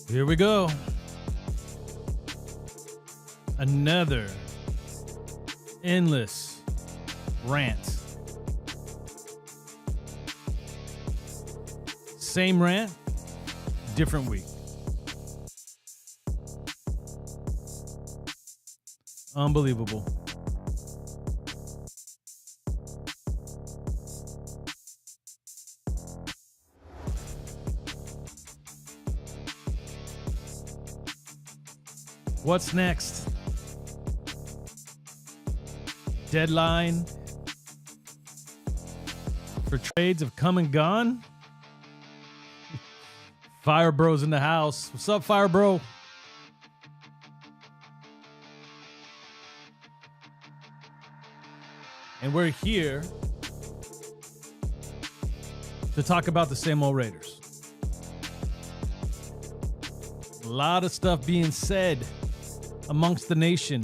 Here we go. Another endless rant. Same rant, different week. Unbelievable. What's next? Deadline for trades have come and gone. Fire Bro's in the house. What's up, Fire Bro? And we're here to talk about the same old Raiders. A lot of stuff being said amongst the nation,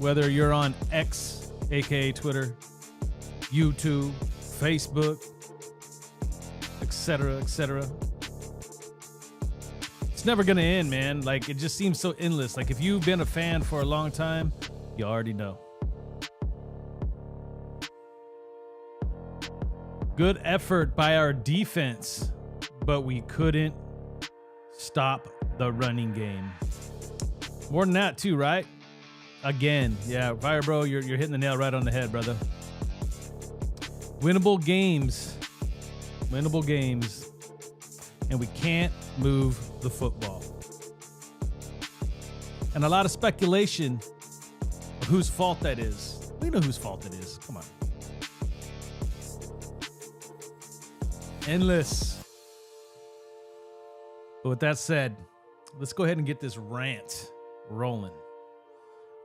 whether you're on X, aka Twitter, YouTube, Facebook, etc., etc. It's never gonna end, man. Like, it just seems so endless. Like, if you've been a fan for a long time, you already know. Good effort by our defense, but we couldn't stop the running game. More than that, too, right? Again, yeah, Fire Bro, you're hitting the nail right on the head, brother. Winnable games, and we can't move the football. And a lot of speculation of whose fault that is. We know whose fault it is. Come on. Endless. But with that said, let's go ahead and get this rant rolling.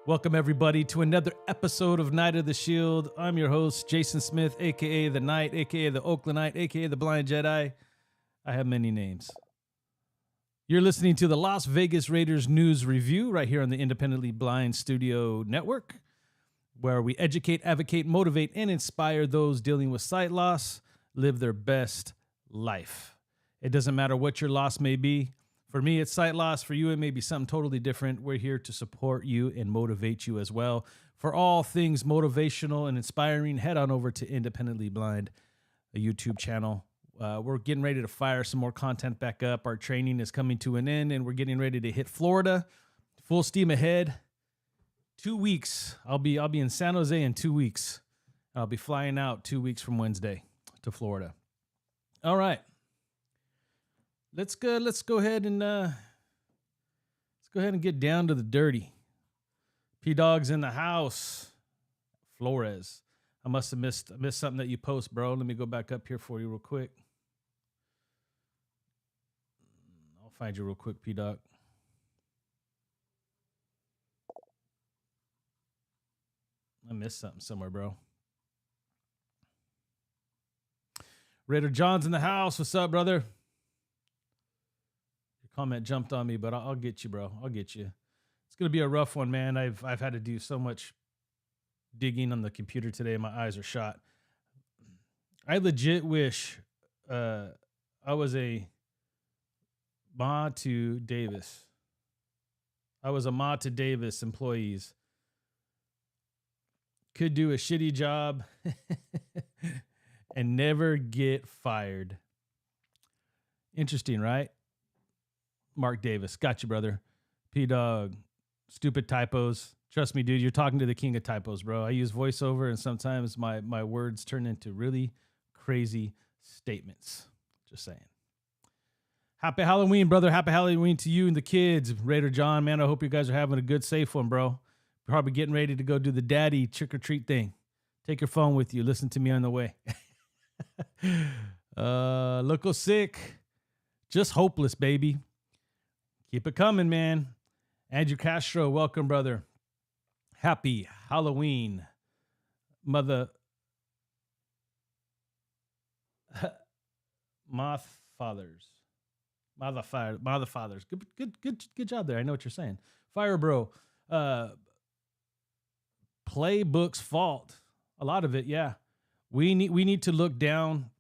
Welcome, everybody, to another episode of Night of the Shield. I'm your host, Jason Smith, a.k.a. The Knight, a.k.a. The Oakland Knight, a.k.a. The Blind Jedi. I have many names. You're listening to the Las Vegas Raiders News Review right here on the Independently Blind Studio Network, where we educate, advocate, motivate, and inspire those dealing with sight loss live their best life. It doesn't matter what your loss may be. For me, it's sight loss. For you, it may be something totally different. We're here to support you and motivate you as well. For all things motivational and inspiring, head on over to Independently Blind, a YouTube channel. We're getting ready to fire some more content back up. Our training is coming to an end, and we're getting ready to hit Florida. Full steam ahead. 2 weeks. I'll be in San Jose in 2 weeks. I'll be flying out 2 weeks from Wednesday to Florida. All right. Let's go ahead and get down to the dirty. P-Dog's in the house. Flores. I must have missed something that you post, bro. Let me go back up here for you real quick. I'll find you real quick, P-Dog. I missed something somewhere, bro. Raider John's in the house. What's up, brother? Your comment jumped on me, but I'll get you, bro. I'll get you. It's gonna be a rough one, man. I've had to do so much digging on the computer today. My eyes are shot. I legit wish I was a Ma to Davis. I was a Ma to Davis employees. Could do a shitty job and never get fired. Interesting, right? Mark Davis. Got you, brother. P-Dog. Stupid typos. Trust me, dude, you're talking to the king of typos, bro. I use voiceover, and sometimes my words turn into really crazy statements. Just saying. Happy Halloween, brother. Happy Halloween to you and the kids. Raider John, man, I hope you guys are having a good, safe one, bro. Probably getting ready to go do the daddy trick-or-treat thing. Take your phone with you. Listen to me on the way. Loco sick. Just hopeless, baby. Keep it coming, man. Andrew Castro, welcome, brother. Happy Halloween, mother fathers. Good job there. I know what you're saying. Fire Bro. Playbook's fault. A lot of it, yeah. We need to look down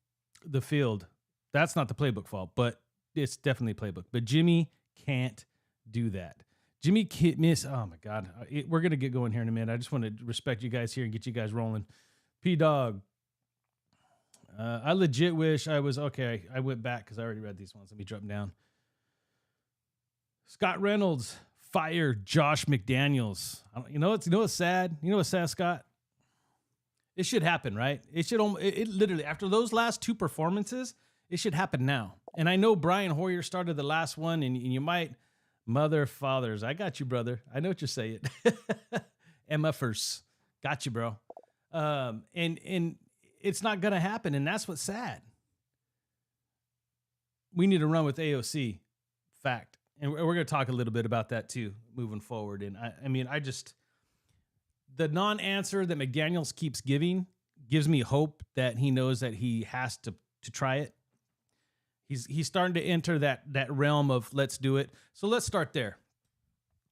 the field. That's not the playbook fault, but it's definitely playbook. But Jimmy can't do that. Jimmy Miss, oh my God. We're going to get going here in a minute. I just want to respect you guys here and get you guys rolling. P-Dog. I legit wish I was, okay, I went back because I already read these ones. Let me drop them down. Scott Reynolds, fire Josh McDaniels. You know what's sad? You know what's sad, Scott? It should happen, right? It literally, after those last two performances, it should happen now. And I know Brian Hoyer started the last one, and you might, mother fathers. I got you, brother. I know what you're saying. MFers. Got you, bro. And it's not going to happen, and that's what's sad. We need to run with AOC. Fact. And we're going to talk a little bit about that, too, moving forward. And the non-answer that McDaniels keeps giving gives me hope that he knows that he has to try it. He's starting to enter that realm of let's do it. So let's start there.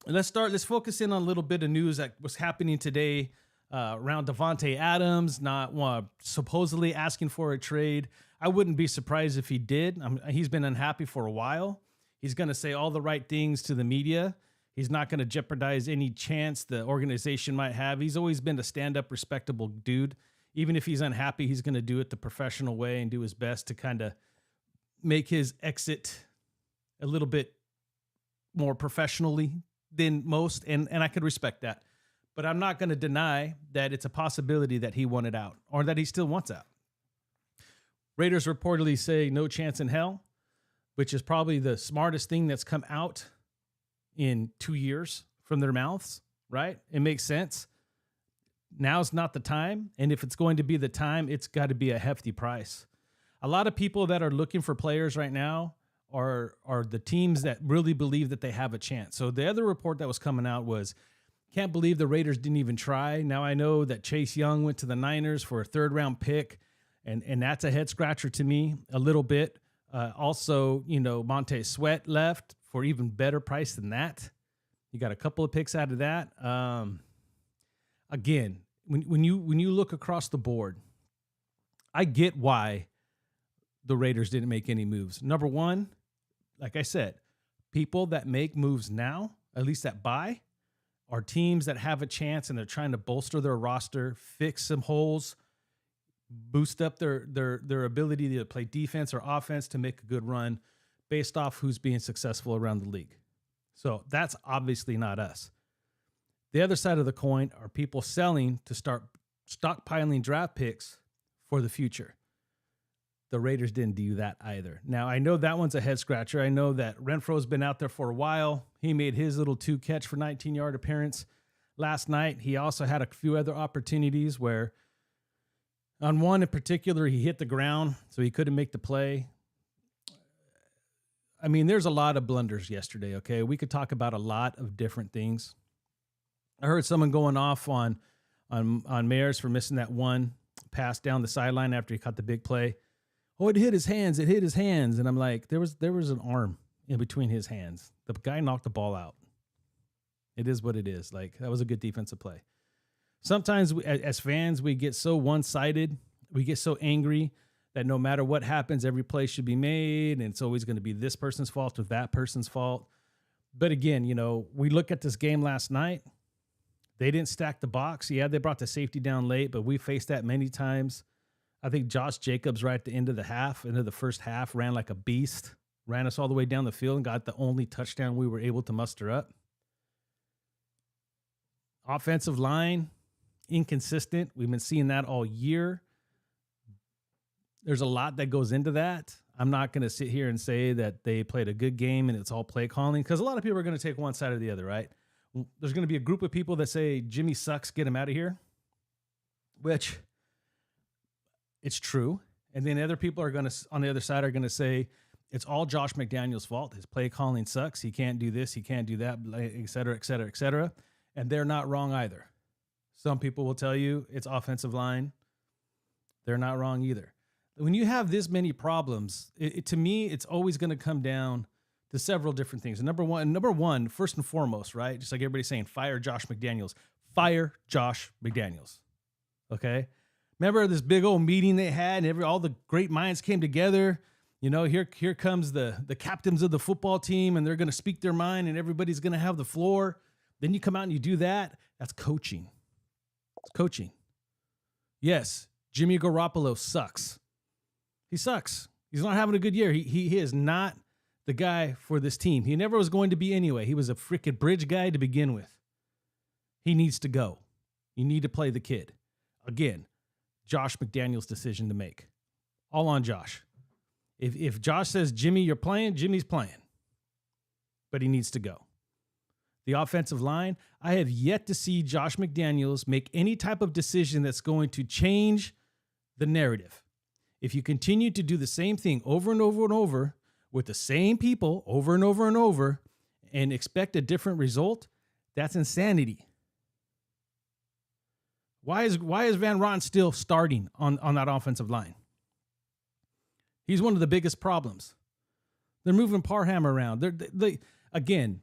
Let's focus in on a little bit of news that was happening today around Devontae Adams not supposedly asking for a trade. I wouldn't be surprised if he did. He's been unhappy for a while. He's going to say all the right things to the media. He's not going to jeopardize any chance the organization might have. He's always been a stand-up, respectable dude. Even if he's unhappy, he's going to do it the professional way and do his best to kind of make his exit a little bit more professionally than most. And I could respect that. But I'm not going to deny that it's a possibility that he wanted out or that he still wants out. Raiders reportedly say no chance in hell, which is probably the smartest thing that's come out in 2 years from their mouths, right? It makes sense. Now's not the time. And if it's going to be the time, it's got to be a hefty price. A lot of people that are looking for players right now are the teams that really believe that they have a chance. So the other report that was coming out was, can't believe the Raiders didn't even try. Now I know that Chase Young went to the Niners for a 3rd-round pick, and that's a head scratcher to me a little bit. Also, Montez Sweat left for even better price than that. You got a couple of picks out of that. Again, when you look across the board, I get why the Raiders didn't make any moves. Number one, like I said, people that make moves now, at least that buy, are teams that have a chance and they're trying to bolster their roster, fix some holes, boost up their ability to play defense or offense to make a good run based off who's being successful around the league. So that's obviously not us. The other side of the coin are people selling to start stockpiling draft picks for the future. The Raiders didn't do that either. Now, I know that one's a head scratcher. I know that Renfro's been out there for a while. He made his little 2-catch for 19-yard appearance last night. He also had a few other opportunities where on one in particular, he hit the ground, so he couldn't make the play. I mean, there's a lot of blunders yesterday, okay? We could talk about a lot of different things. I heard someone going off on Mayers for missing that one pass down the sideline after he caught the big play. Oh, it hit his hands. It hit his hands. And I'm like, there was an arm in between his hands. The guy knocked the ball out. It is what it is. Like, that was a good defensive play. Sometimes as fans, we get so one-sided. We get so angry that no matter what happens, every play should be made. And it's always going to be this person's fault or that person's fault. But again, we look at this game last night. They didn't stack the box. Yeah, they brought the safety down late, but we faced that many times. I think Josh Jacobs right at the end of the first half, ran like a beast, ran us all the way down the field and got the only touchdown we were able to muster up. Offensive line, inconsistent. We've been seeing that all year. There's a lot that goes into that. I'm not going to sit here and say that they played a good game and it's all play calling, because a lot of people are going to take one side or the other, right? There's going to be a group of people that say Jimmy sucks, get him out of here, which it's true. And then other people are going to, on the other side, are going to say it's all Josh McDaniels' fault. His play calling sucks. He can't do this. He can't do that, et cetera, et cetera, et cetera. And they're not wrong either. Some people will tell you it's offensive line. They're not wrong either. When you have this many problems, to me, it's always going to come down to several different things. And number one, first and foremost, right? Just like everybody's saying, fire Josh McDaniels. Fire Josh McDaniels. Okay? Remember this big old meeting they had and all the great minds came together Here comes the captains of the football team, and they're going to speak their mind, and everybody's going to have the floor. Then you come out and you do that. That's coaching. It's coaching. Yes, Jimmy Garoppolo sucks. He sucks. He's not having a good year. He is not the guy for this team. He never was going to be anyway. He was a freaking bridge guy to begin with. He needs to go. You need to play the kid. Again, Josh McDaniels' decision to make. All on Josh. If Josh says, Jimmy, you're playing, Jimmy's playing. But he needs to go. The offensive line, I have yet to see Josh McDaniels make any type of decision that's going to change the narrative. If you continue to do the same thing over and over and over with the same people over and over and over and expect a different result, that's insanity. Why is Van Roten still starting on that offensive line? He's one of the biggest problems. They're moving Parham around. Again,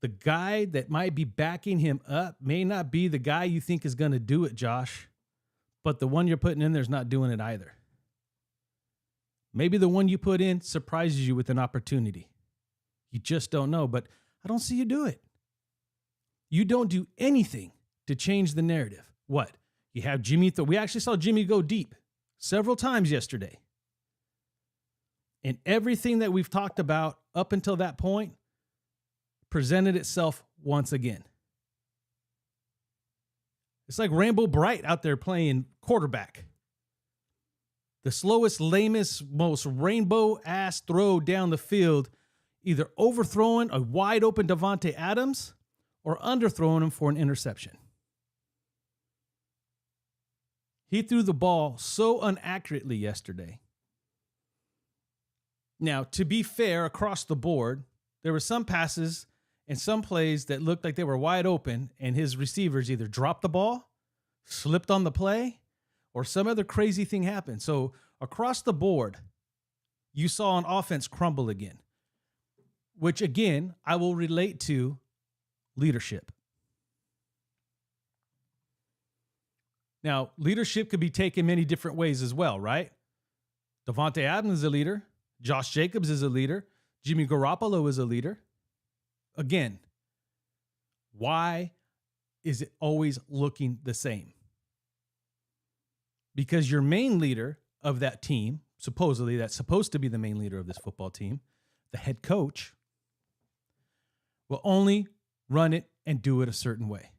the guy that might be backing him up may not be the guy you think is going to do it, Josh, but the one you're putting in there is not doing it either. Maybe the one you put in surprises you with an opportunity. You just don't know, but I don't see you do it. You don't do anything to change the narrative. What? You have Jimmy. We actually saw Jimmy go deep several times yesterday. And everything that we've talked about up until that point presented itself once again. It's like Rainbow Bright out there playing quarterback. The slowest, lamest, most rainbow-ass throw down the field, either overthrowing a wide-open Davante Adams or underthrowing him for an interception. He threw the ball so inaccurately yesterday. Now, to be fair, across the board, there were some passes and some plays that looked like they were wide open, and his receivers either dropped the ball, slipped on the play, or some other crazy thing happened. So across the board, you saw an offense crumble again, which again, I will relate to leadership. Now, leadership could be taken many different ways as well, right? Davante Adams is a leader. Josh Jacobs is a leader. Jimmy Garoppolo is a leader. Again, why is it always looking the same? Because your main leader of that team, supposedly that's supposed to be the main leader of this football team, the head coach, will only run it and do it a certain way.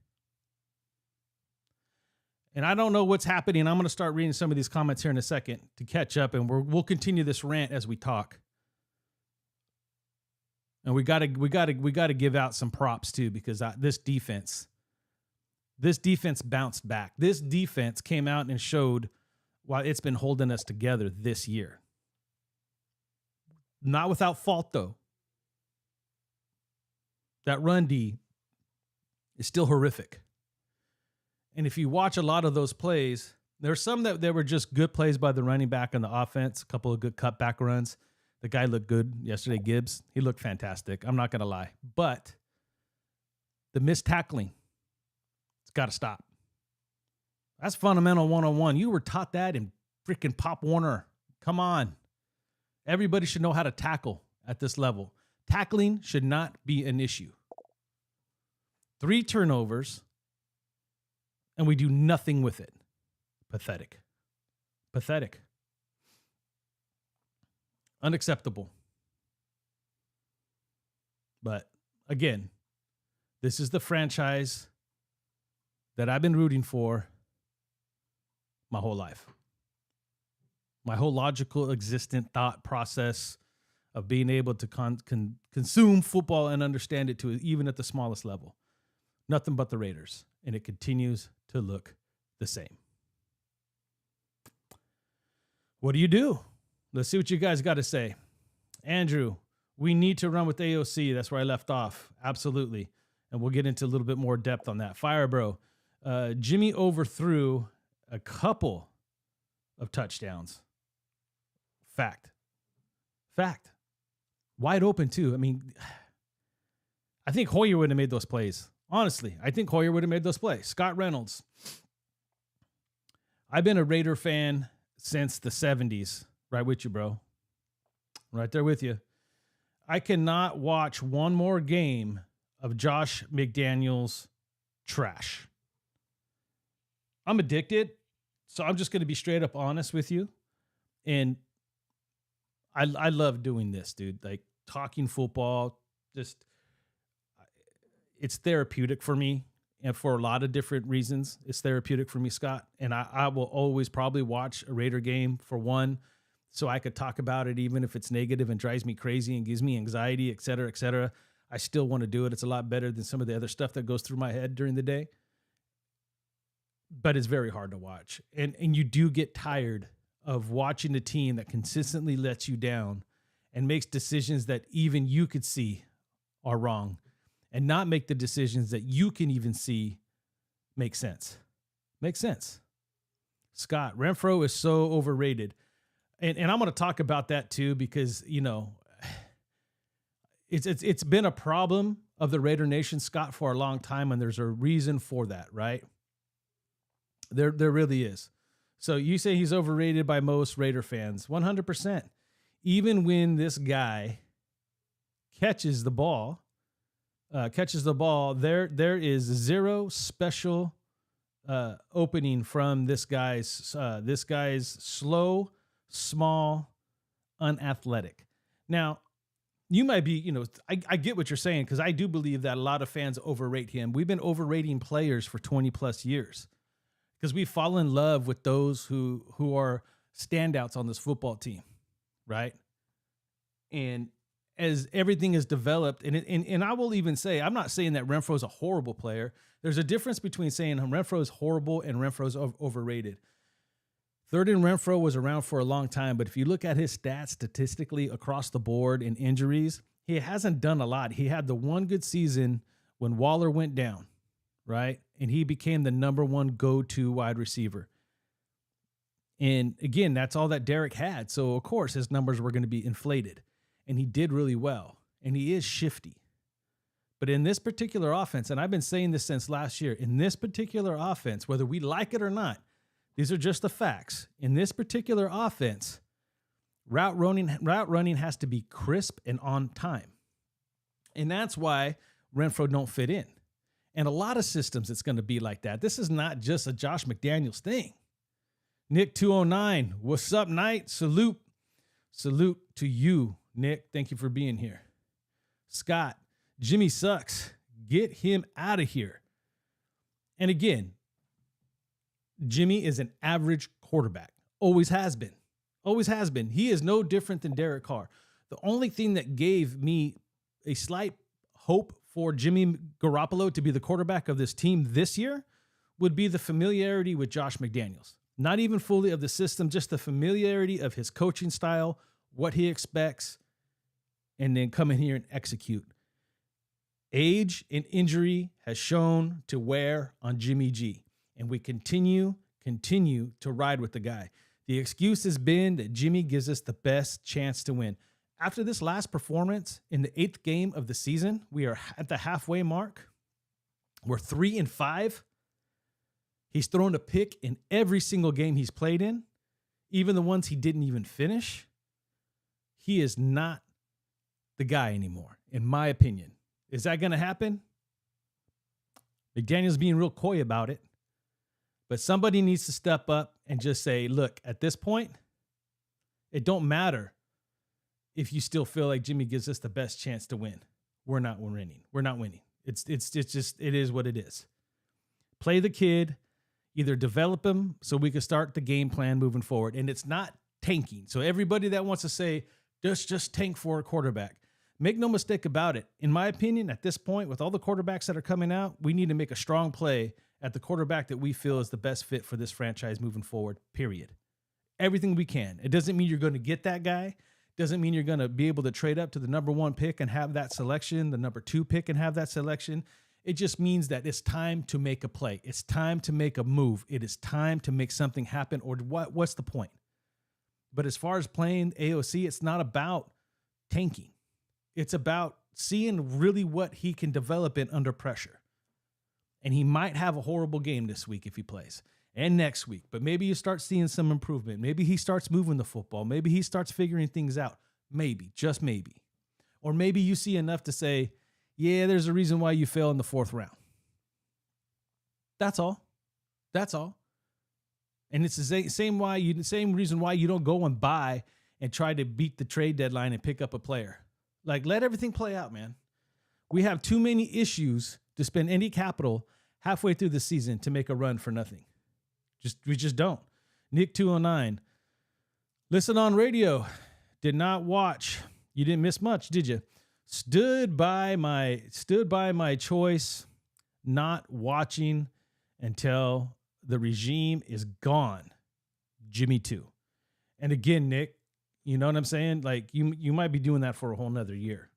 And I don't know what's happening. I'm going to start reading some of these comments here in a second to catch up, and we'll continue this rant as we talk. And we got to give out some props too, because this defense bounced back. This defense came out and showed why it's been holding us together this year. Not without fault though. That run D is still horrific. And if you watch a lot of those plays, there are some that were just good plays by the running back and the offense, a couple of good cutback runs. The guy looked good yesterday, Gibbs. He looked fantastic. I'm not going to lie. But the missed tackling, it's got to stop. That's fundamental 101. You were taught that in freaking Pop Warner. Come on. Everybody should know how to tackle at this level. Tackling should not be an issue. 3 turnovers, and we do nothing with it. Pathetic. Pathetic. Unacceptable. But again, this is the franchise that I've been rooting for my whole life. My whole logical, existent thought process of being able to consume football and understand it to even at the smallest level. Nothing but the Raiders. And it continues to look the same. What do you do? Let's see what you guys got to say. Andrew, we need to run with AOC. That's where I left off. Absolutely. And we'll get into a little bit more depth on that. Fire Bro, Jimmy overthrew a couple of touchdowns. Fact. Wide open, too. I mean, I think Hoyer would have made those plays. Honestly, I think Hoyer would have made those plays. Scott Reynolds. I've been a Raider fan since the 70s. Right with you, bro. Right there with you. I cannot watch one more game of Josh McDaniels trash. I'm addicted, so I'm just going to be straight up honest with you. And I love doing this, dude. Like talking football, just it's therapeutic for me, and for a lot of different reasons, it's therapeutic for me, Scott. And I will always probably watch a Raider game for one, so I could talk about it, even if it's negative and drives me crazy and gives me anxiety, et cetera, et cetera. I still want to do it. It's a lot better than some of the other stuff that goes through my head during the day. But it's very hard to watch. And you do get tired of watching a team that consistently lets you down and makes decisions that even you could see are wrong, and not make the decisions that you can even see make sense. Makes sense. Scott, Renfrow is so overrated. And I'm going to talk about that too, because, you know, it's been a problem of the Raider Nation, Scott, for a long time, and there's a reason for that, right? There really is. So you say he's overrated by most Raider fans, 100%. Even when this guy catches the ball, there is zero special opening from this guy's slow, small, unathletic. Now, you might be, you know, I get what you're saying, because I do believe that a lot of fans overrate him. We've been overrating players for 20 plus years because we fall in love with those who are standouts on this football team, right? And as everything is developed, and I will even say, I'm not saying that Renfrow is a horrible player. There's a difference between saying Renfrow is horrible and Renfrow is overrated. Third and Renfrow was around for a long time, but if you look at his stats statistically across the board in injuries, he hasn't done a lot. He had the one good season when Waller went down, right? And he became the number one go-to wide receiver. And again, that's all that Derek had. So of course his numbers were going to be inflated, and he did really well, and he is shifty. But in this particular offense, and I've been saying this since last year, in this particular offense, whether we like it or not, these are just the facts. In this particular offense, route running has to be crisp and on time. And that's why Renfrow don't fit in. And a lot of systems, it's going to be like that. This is not just a Josh McDaniels thing. Nick 209, what's up, Knight? Salute to you, Nick. Thank you for being here. Scott, Jimmy sucks. Get him out of here. And again, Jimmy is an average quarterback. Always has been. Always has been. He is no different than Derek Carr. The only thing that gave me a slight hope for Jimmy Garoppolo to be the quarterback of this team this year would be the familiarity with Josh McDaniels. Not even fully of the system, just the familiarity of his coaching style, what he expects, and then come in here and execute. Age and injury has shown to wear on Jimmy G. And we continue to ride with the guy. The excuse has been that Jimmy gives us the best chance to win. After this last performance in the 8th game of the season, we are at the halfway mark. We're 3-5. He's thrown a pick in every single game he's played in, even the ones he didn't even finish. He is not the guy anymore, in my opinion. Is that going to happen? McDaniel's being real coy about it. But somebody needs to step up and just say, look, at this point, it don't matter if you still feel like Jimmy gives us the best chance to win. We're not winning. We're not winning. It's just, it is what it is. Play the kid, either develop him so we can start the game plan moving forward. And it's not tanking. So everybody that wants to say, just tank for a quarterback, make no mistake about it. In my opinion, at this point, with all the quarterbacks that are coming out, we need to make a strong play at the quarterback that we feel is the best fit for this franchise moving forward, period. Everything we can. It doesn't mean you're going to get that guy. Doesn't mean you're going to be able to trade up to the number 1 pick and have that selection, the number 2 pick and have that selection. It just means that it's time to make a play. It's time to make a move. It is time to make something happen, or what's the point? But as far as playing AOC, it's not about tanking. It's about seeing really what he can develop in under pressure. And he might have a horrible game this week if he plays, and next week. But maybe you start seeing some improvement. Maybe he starts moving the football. Maybe he starts figuring things out. Maybe, just maybe. Or maybe you see enough to say, yeah, there's a reason why you fell in the 4th round. That's all. That's all. And it's the same reason why you don't go and buy and try to beat the trade deadline and pick up a player. Like, let everything play out, man. We have too many issues to spend any capital halfway through the season to make a run for nothing. We just don't. Nick 209. Listen on radio. Did not watch. You didn't miss much, did you? Stood by my choice, not watching until the regime is gone. Jimmy 2. And again, Nick, you know what I'm saying? Like, you might be doing that for a whole nother year.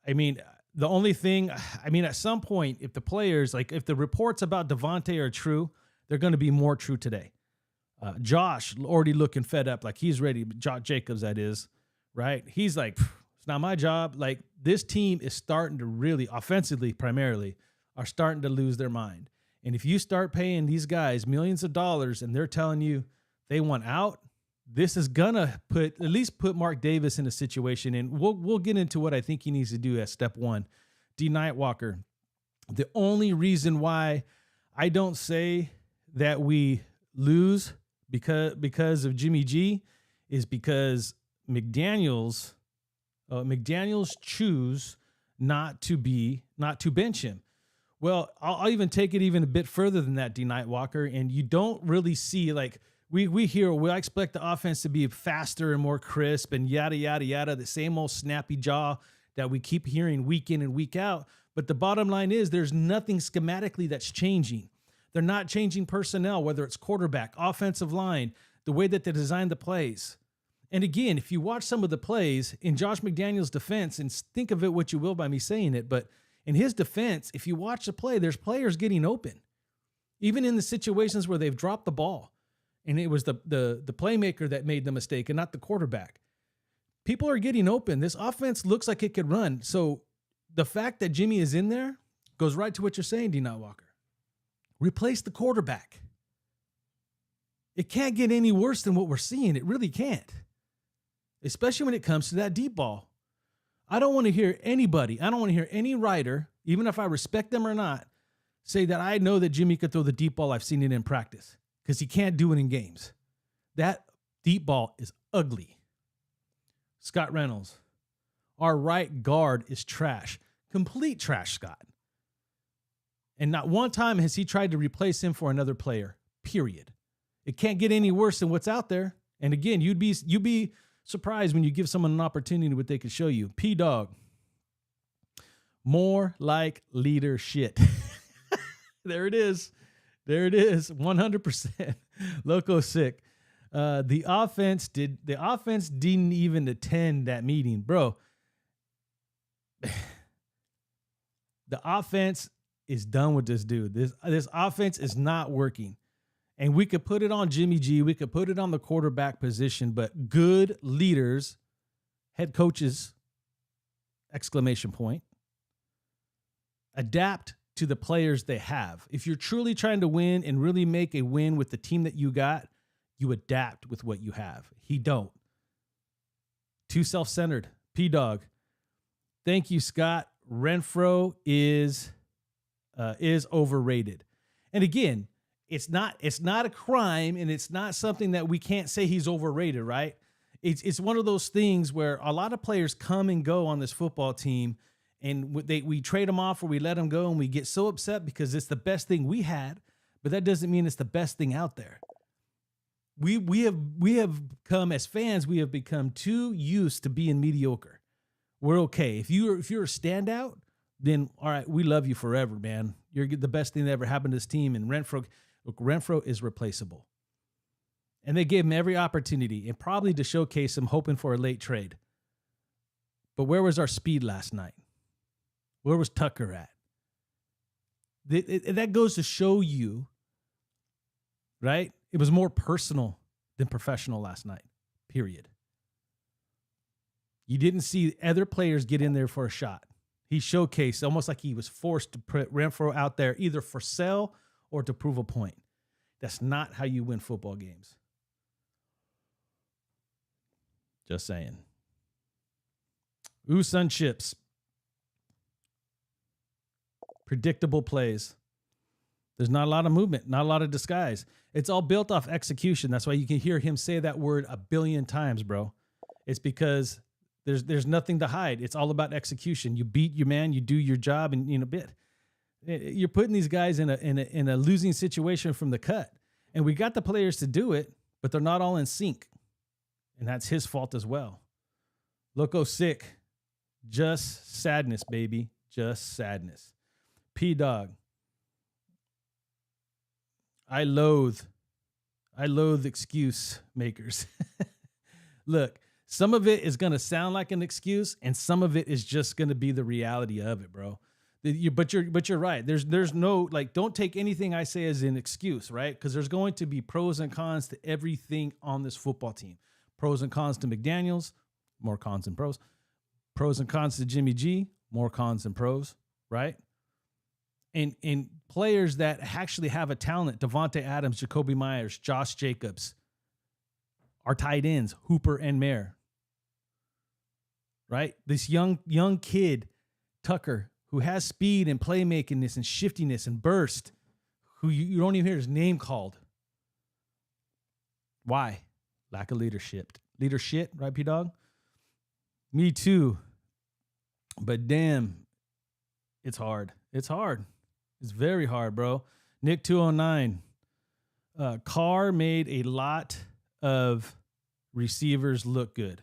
I mean, the only thing, at some point, if the players, like if the reports about Devontae are true, they're going to be more true today. Josh already looking fed up, like he's ready. Josh Jacobs, that is, right? He's like, it's not my job. Like, this team is starting to really, offensively primarily, are starting to lose their mind. And if you start paying these guys millions of dollars and they're telling you they want out, this is gonna at least put Mark Davis in a situation, and we'll get into what I think he needs to do as step 1. D. Nightwalker. The only reason why I don't say that we lose because of Jimmy G is because McDaniels choose not to bench him. Well, I'll even take it even a bit further than that, D. Nightwalker, and you don't really see, like, we expect the offense to be faster and more crisp and yada, yada, yada, the same old snappy jaw that we keep hearing week in and week out. But the bottom line is there's nothing schematically that's changing. They're not changing personnel, whether it's quarterback, offensive line, the way that they design the plays. And again, if you watch some of the plays in Josh McDaniels' defense, and think of it what you will by me saying it, but in his defense, if you watch the play, there's players getting open. Even in the situations where they've dropped the ball, and it was the playmaker that made the mistake and not the quarterback. People are getting open. This offense looks like it could run. So the fact that Jimmy is in there goes right to what you're saying, D. Nightwalker. Replace the quarterback. It can't get any worse than what we're seeing. It really can't. Especially when it comes to that deep ball. I don't want to hear any writer, even if I respect them or not, say that I know that Jimmy could throw the deep ball. I've seen it in practice, because he can't do it in games. That deep ball is ugly. Scott Reynolds. Our right guard is trash. Complete trash, Scott. And not one time has he tried to replace him for another player, period. It can't get any worse than what's out there. And again, you'd be surprised when you give someone an opportunity what they could show you. P-Dog. More like leader shit. There it is. 100%. Loco sick. The offense didn't even attend that meeting, bro. The offense is done with this dude. This offense is not working. And we could put it on Jimmy G. We could put it on the quarterback position, but good leaders, head coaches, ! Adapt to the players they have. If you're truly trying to win and really make a win with the team that you got, you adapt with what you have. He don't. Too self-centered. P-Dog. Thank you, Scott. Renfro is overrated. And again, it's not a crime, and it's not something that we can't say he's overrated, right? It's one of those things where a lot of players come and go on this football team, and we trade them off or we let them go, and we get so upset because it's the best thing we had, but that doesn't mean it's the best thing out there. We have come as fans, we have become too used to being mediocre. We're okay. If you're a standout, then all right, we love you forever, man. You're the best thing that ever happened to this team. And Renfro is replaceable. And they gave him every opportunity, and probably to showcase him, hoping for a late trade. But where was our speed last night? Where was Tucker at? That goes to show you, right? It was more personal than professional last night, period. You didn't see other players get in there for a shot. He showcased almost like he was forced to put Renfro out there either for sale or to prove a point. That's not how you win football games. Just saying. Ooh, sun chips. Predictable plays. There's not a lot of movement, not a lot of disguise. It's all built off execution. That's why you can hear him say that word a billion times, bro. It's because there's nothing to hide. It's all about execution. You beat your man, you do your job, and in a bit. You're putting these guys in a losing situation from the cut. And we got the players to do it, but they're not all in sync. And that's his fault as well. Loco sick. Just sadness, baby. Just sadness. P-Dog. I loathe excuse makers. Look, some of it is going to sound like an excuse, and some of it is just going to be the reality of it, bro. But you're right. There's no, like, don't take anything I say as an excuse, right? Because there's going to be pros and cons to everything on this football team. Pros and cons to McDaniels, more cons than pros. Pros and cons to Jimmy G, more cons than pros, right? And players that actually have a talent, Devontae Adams, Jacoby Myers, Josh Jacobs, our tight ends, Hooper and Mayer, right? This young kid, Tucker, who has speed and playmakingness and shiftiness and burst, who you don't even hear his name called. Why? Lack of leadership. Leadership, right, P-Dog? Me too. But damn, it's hard. It's hard. It's very hard, bro. Nick 209. Carr made a lot of receivers look good.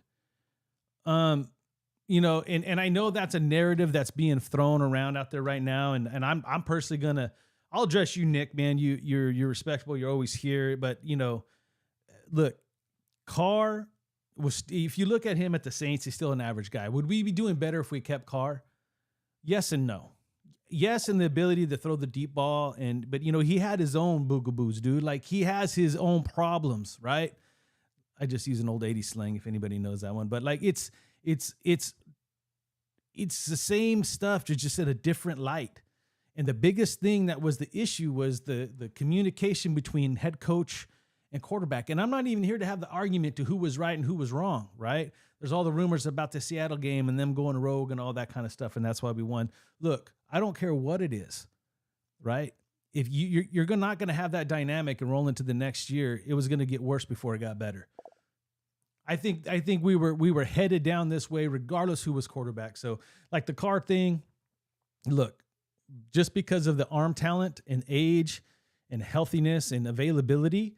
You know, and I know that's a narrative that's being thrown around out there right now. And I'm personally I'll address you, Nick, man. You're respectable. You're always here. But, you know, look, Carr was, if you look at him at the Saints, he's still an average guy. Would we be doing better if we kept Carr? Yes and no. Yes, in the ability to throw the deep ball, but you know, he had his own boogaboos, dude. Like, he has his own problems, right? I just use an old 80s slang if anybody knows that one. But like, it's the same stuff, just in a different light. And the biggest thing that was the issue was the communication between head coach and quarterback. And I'm not even here to have the argument to who was right and who was wrong, right? There's all the rumors about the Seattle game and them going rogue and all that kind of stuff, and that's why we won. Look, I don't care what it is, right? If you're not going to have that dynamic and roll into the next year, it was going to get worse before it got better. I think we were headed down this way regardless who was quarterback. So, like the Carr thing, look, just because of the arm talent and age and healthiness and availability,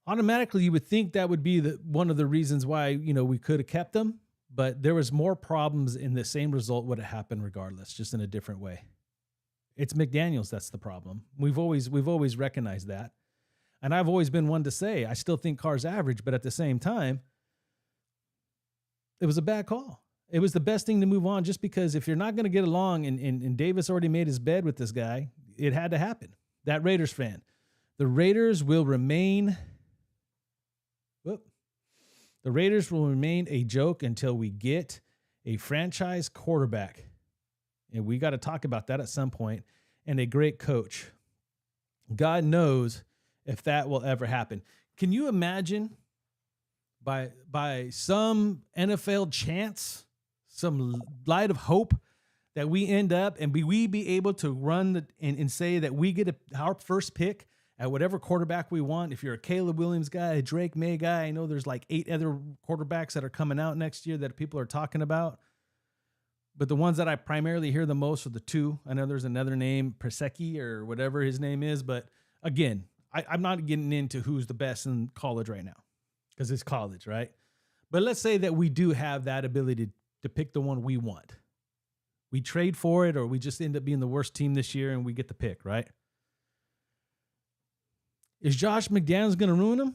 automatically you would think that would be one of the reasons why, you know, we could have kept them, but there was more problems and the same result would have happened regardless, just in a different way. It's McDaniels that's the problem. We've always recognized that. And I've always been one to say, I still think Carr's average, but at the same time, it was a bad call. It was the best thing to move on, just because if you're not going to get along, and Davis already made his bed with this guy, it had to happen. That Raiders fan. The Raiders will remain a joke until we get a franchise quarterback. And we got to talk about that at some point, and a great coach. God knows if that will ever happen. Can you imagine by some NFL chance, some light of hope, that we end up and we be able to run and say that we get our first pick at whatever quarterback we want? If you're a Caleb Williams guy, a Drake May guy, I know there's like 8 other quarterbacks that are coming out next year that people are talking about. But the ones that I primarily hear the most are the 2. I know there's another name, Persecki or whatever his name is. But again, I'm not getting into who's the best in college right now, because it's college, right? But let's say that we do have that ability to pick the one we want. We trade for it, or we just end up being the worst team this year and we get the pick, right? Is Josh McDaniels going to ruin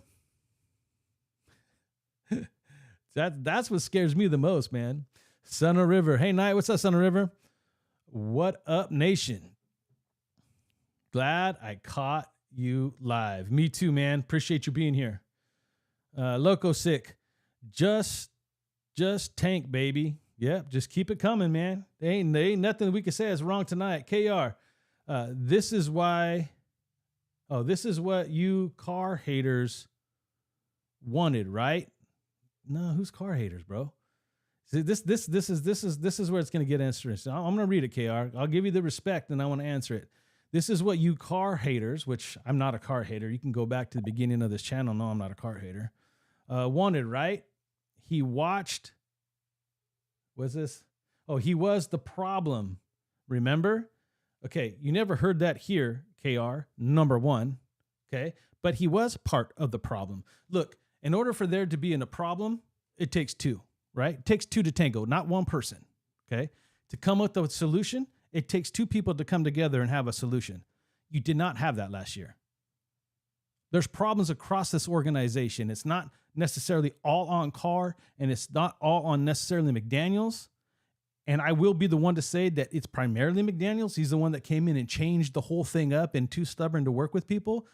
him? That's what scares me the most, man. Son of River. Hey, Knight, what's up, Son of River? What up, nation? Glad I caught you live. Me too, man. Appreciate you being here. Loco Sick. Just tank, baby. Yep, just keep it coming, man. There ain't nothing we can say is wrong tonight. KR, this is what you Carr haters wanted, right? No, who's car haters, bro? See, this is where it's going to get interesting. I'm going to read it, KR. I'll give you the respect, and I want to answer it. This is what you car haters, which I'm not a car hater. You can go back to the beginning of this channel. No, I'm not a car hater. Wanted, right? He watched. What's this? Oh, he was the problem. Remember? Okay, you never heard that here, KR, number one. Okay, but he was part of the problem. Look, in order for there to be a problem, it takes two, right? It takes two to tango, not one person. Okay, to come up with a solution, it takes two people to come together and have a solution. You did not have that last year. There's problems across this organization. It's not necessarily all on Carr, and it's not all on necessarily McDaniels. And I will be the one to say that it's primarily McDaniels. He's the one that came in and changed the whole thing up and too stubborn to work with people.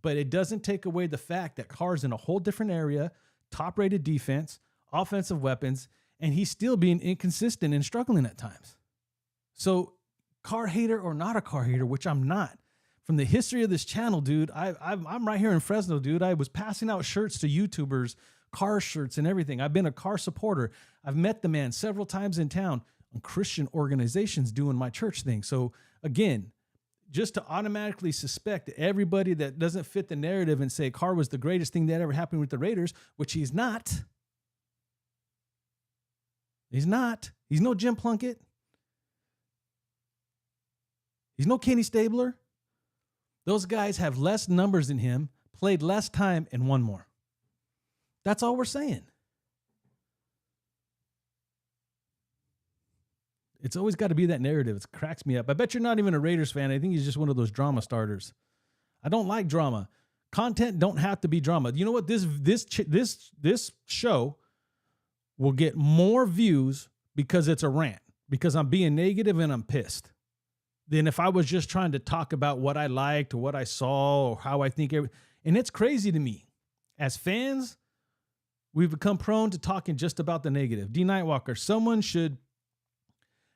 But it doesn't take away the fact that Carr's in a whole different area, top-rated defense, offensive weapons, and he's still being inconsistent and struggling at times. So Carr hater or not a Carr hater, which I'm not, from the history of this channel, dude, I'm right here in Fresno, dude. I was passing out shirts to YouTubers, Carr shirts and everything. I've been a Carr supporter. I've met the man several times in town on Christian organizations doing my church thing. So again, just to automatically suspect everybody that doesn't fit the narrative and say Carr was the greatest thing that ever happened with the Raiders, which he's not. He's not. He's no Jim Plunkett. He's no Kenny Stabler. Those guys have less numbers than him, played less time, and won more. That's all we're saying. It's always got to be that narrative. It cracks me up. I bet you're not even a Raiders fan. I think he's just one of those drama starters. I don't like drama. Content don't have to be drama. You know what? This show will get more views because it's a rant, because I'm being negative and I'm pissed, than if I was just trying to talk about what I liked or what I saw or how I think. And it's crazy to me. As fans, we've become prone to talking just about the negative. D. Nightwalker, someone should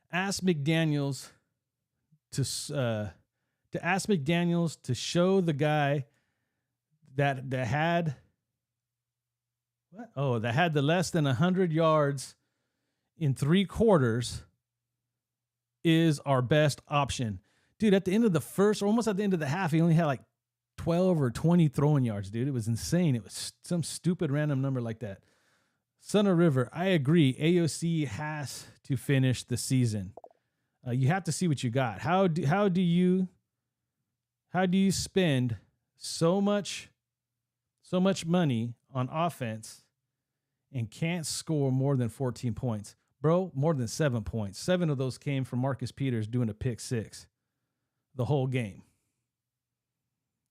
ask McDaniels to show the guy that had the less than 100 yards in 3 quarters is our best option. Dude, at the end of the first, or almost at the end of the half, he only had like 12 or 20 throwing yards, dude. It was insane. It was some stupid random number like that. Son of River, I agree. AOC has to finish the season. You have to see what you got. How do you spend so much money on offense and can't score more than 14 points? Bro, more than 7 points. 7 of those came from Marcus Peters doing a pick 6 the whole game.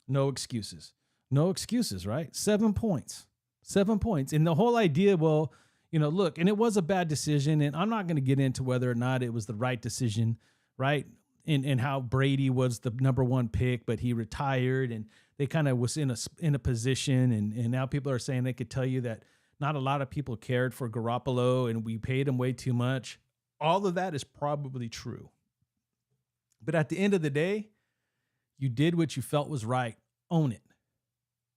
No excuses. No excuses, right? 7 points. 7 points. And the whole idea, well, look, and it was a bad decision, and I'm not going to get into whether or not it was the right decision, right? And how Brady was the number 1 pick, but he retired, and they kind of was in a position, and now people are saying they could tell you that not a lot of people cared for Garoppolo and we paid him way too much. All of that is probably true. But at the end of the day, you did what you felt was right. Own it.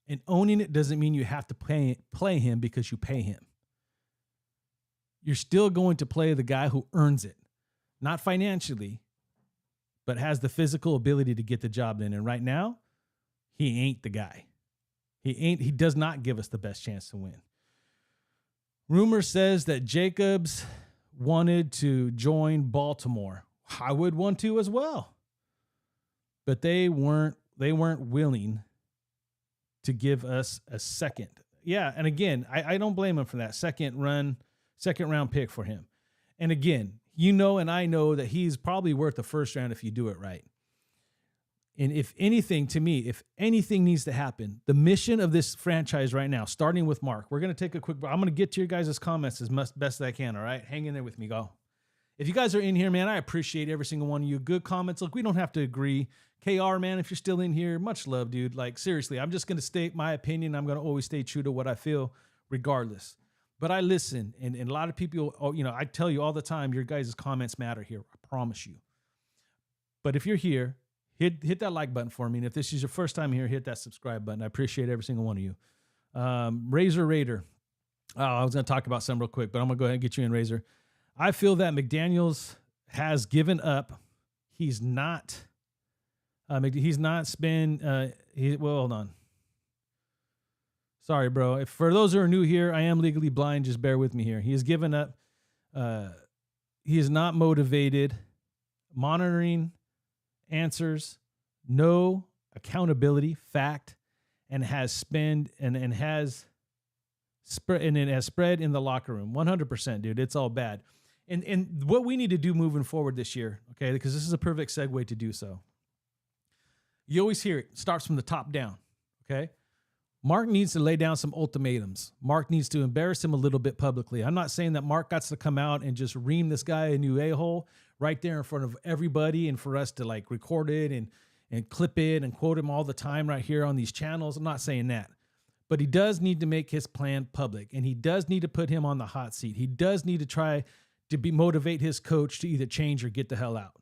And owning it doesn't mean you have to play him because you pay him. You're still going to play the guy who earns it. Not financially, but has the physical ability to get the job done. And right now, he ain't the guy. He does not give us the best chance to win. Rumor says that Jacobs wanted to join Baltimore. I would want to as well. But they weren't willing to give us a second. Yeah, and again, I don't blame him for that. Second round pick for him. And again, and I know that he's probably worth the first round if you do it right. And if anything needs to happen, the mission of this franchise right now, starting with Mark, we're going to take a quick break. I'm going to get to your guys' comments as best as I can, all right? Hang in there with me, go. If you guys are in here, man, I appreciate every single one of you. Good comments. Look, we don't have to agree. KR, man, if you're still in here, much love, dude. Like, seriously, I'm just going to state my opinion. I'm going to always stay true to what I feel regardless. But I listen, and a lot of people, I tell you all the time, your guys' comments matter here. I promise you. But if you're here, hit that like button for me. And if this is your first time here, hit that subscribe button. I appreciate every single one of you. Razor Raider. I was going to talk about some real quick, but I'm going to go ahead and get you in, Razor. I feel that McDaniels has given up. He's not spent. Hold on. Sorry, bro. If for those who are new here, I am legally blind. Just bear with me here. He has given up. He is not motivated, monitoring answers, no accountability, fact, and has spent and has spread, and it has spread in the locker room. 100%, dude. It's all bad. And what we need to do moving forward this year, okay, because this is a perfect segue to do so. You always hear it starts from the top down, okay? Mark needs to lay down some ultimatums. Mark needs to embarrass him a little bit publicly. I'm not saying that Mark got to come out and just ream this guy a new a-hole right there in front of everybody and for us to like record it and clip it and quote him all the time right here on these channels. I'm not saying that. But he does need to make his plan public, and he does need to put him on the hot seat. He does need to try to motivate his coach to either change or get the hell out.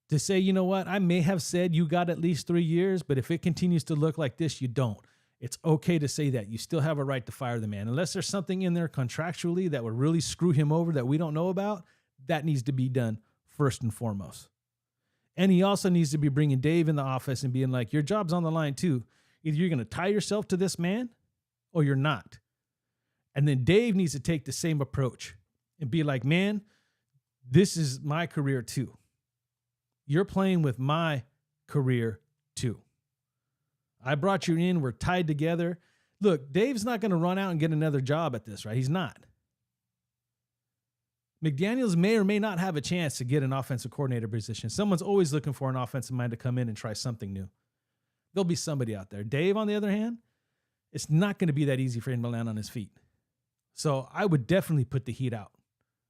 To say, you know what, I may have said you got at least 3 years, but if it continues to look like this, you don't. It's okay to say that. You still have a right to fire the man. Unless there's something in there contractually that would really screw him over that we don't know about, that needs to be done first and foremost. And he also needs to be bringing Dave in the office and being like, your job's on the line too. Either you're going to tie yourself to this man or you're not. And then Dave needs to take the same approach and be like, man, this is my career too. You're playing with my career too. I brought you in. We're tied together. Look, Dave's not going to run out and get another job at this, right? He's not. McDaniels may or may not have a chance to get an offensive coordinator position. Someone's always looking for an offensive mind to come in and try something new. There'll be somebody out there. Dave, on the other hand, it's not going to be that easy for him to land on his feet. So I would definitely put the heat out.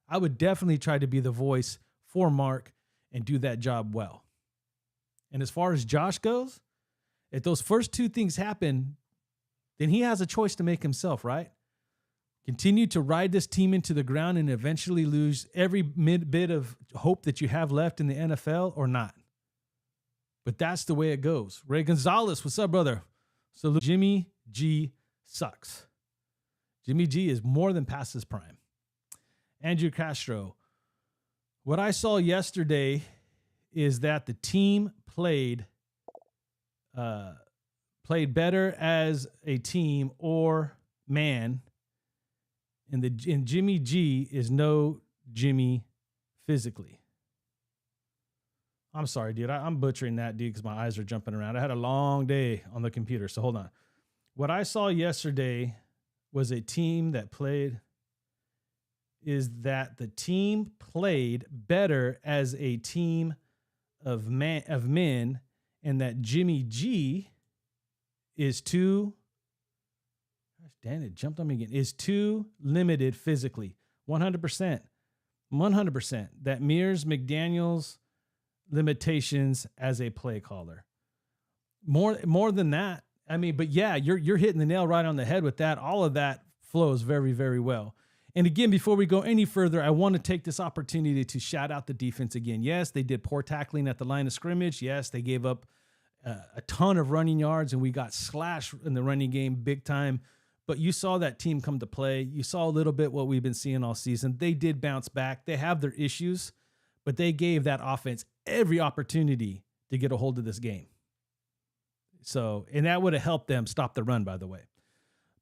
I would definitely try to be the voice for Mark and do that job well. And as far as Josh goes, if those first two things happen, then he has a choice to make himself, right? Continue to ride this team into the ground and eventually lose every bit of hope that you have left in the NFL or not. But that's the way it goes. Ray Gonzalez, what's up, brother? So Jimmy G sucks. Jimmy G is more than past his prime. Andrew Castro, what I saw yesterday is that the team played better as a team or man, and Jimmy G is no Jimmy physically. I'm sorry, dude. I'm butchering that, dude, because my eyes are jumping around. I had a long day on the computer, so hold on. What I saw yesterday was a team that played better as a team of men, and that Jimmy G is too, gosh damn it, jumped on me again, is too limited physically. 100%. 100%. That mirrors McDaniels' limitations as a play caller. More than that. I mean, but yeah, you're hitting the nail right on the head with that. All of that flows very, very well. And again, before we go any further, I want to take this opportunity to shout out the defense again. Yes, they did poor tackling at the line of scrimmage. Yes, they gave up a ton of running yards, and we got slashed in the running game big time. But you saw that team come to play. You saw a little bit what we've been seeing all season. They did bounce back. They have their issues, but they gave that offense every opportunity to get a hold of this game. So, and that would have helped them stop the run, by the way.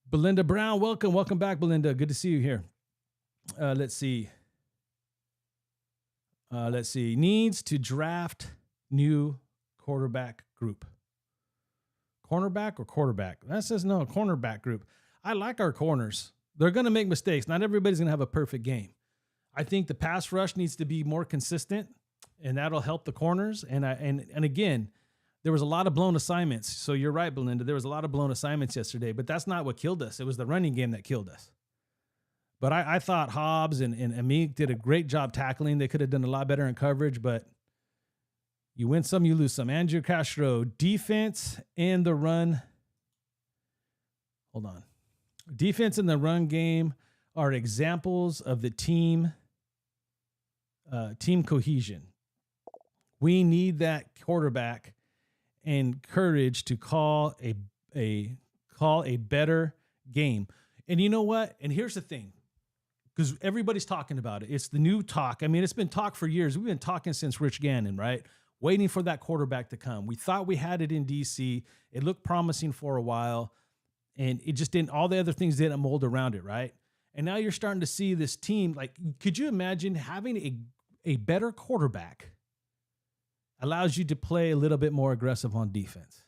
Belinda Brown, welcome. Welcome back, Belinda. Good to see you here. Let's see. Needs to draft new quarterback group. Cornerback or quarterback? That says no, cornerback group. I like our corners. They're going to make mistakes. Not everybody's going to have a perfect game. I think the pass rush needs to be more consistent, and that'll help the corners. And again, there was a lot of blown assignments. So you're right, Belinda. There was a lot of blown assignments yesterday, but that's not what killed us. It was the running game that killed us. But I thought Hobbs and Amik did a great job tackling. They could have done a lot better in coverage, but you win some, you lose some. Andrew Castro, defense and the run. Hold on. Defense and the run game are examples of the team cohesion. We need that quarterback and courage to call a better game. And you know what? And here's the thing, because everybody's talking about it. It's the new talk. I mean, it's been talk for years. We've been talking since Rich Gannon, right? Waiting for that quarterback to come. We thought we had it in DC. It looked promising for a while, and it just didn't, all the other things didn't mold around it, right? And now you're starting to see this team. Like, could you imagine having a better quarterback allows you to play a little bit more aggressive on defense?